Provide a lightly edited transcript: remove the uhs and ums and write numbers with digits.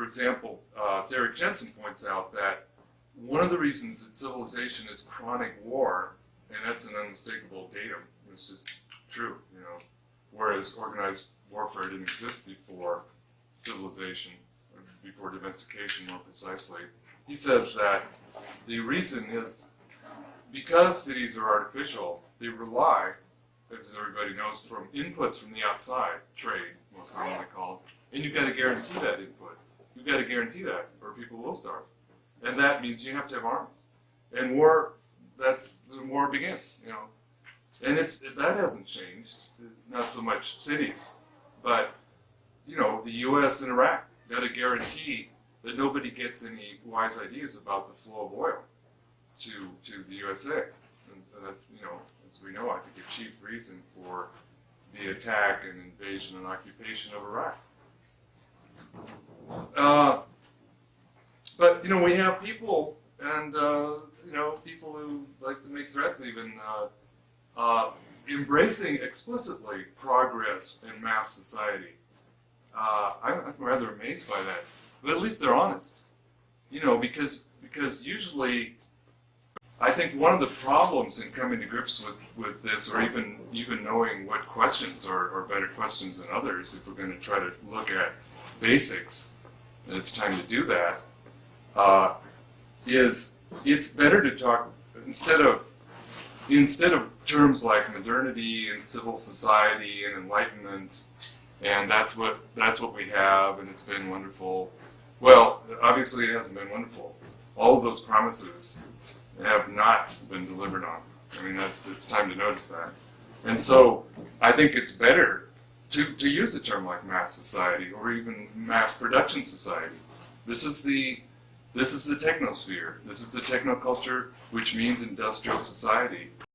example, Derek Jensen points out that one of the reasons that civilization is chronic war, and that's an unmistakable datum, it's just true, whereas organized warfare didn't exist before civilization, or before domestication more precisely. He says that the reason is because cities are artificial, they rely, as everybody knows, from inputs from the outside, trade, more commonly called, and you've got to guarantee that input. You've got to guarantee that, or people will starve. And that means you have to have arms. And war, the war begins, And that hasn't changed, not so much cities, but, the U.S. and Iraq got to guarantee that nobody gets any wise ideas about the flow of oil to the USA. And that's, as we know, I think a chief reason for the attack and invasion and occupation of Iraq. But, we have people, and, people who like to make threats even, embracing explicitly progress in mass society. I'm rather amazed by that. But at least they're honest. Because usually, I think one of the problems in coming to grips with this, or even knowing what questions are better questions than others, if we're going to try to look at basics, and it's time to do that, is it's better to talk, instead of terms like modernity and civil society and enlightenment, and that's what we have, and it's been wonderful. Well, obviously it hasn't been wonderful. All of those promises have not been delivered on. I mean, it's time to notice that. And so I think it's better to use a term like mass society, or even mass production society. This is the technosphere. This is the technoculture, which means industrial society.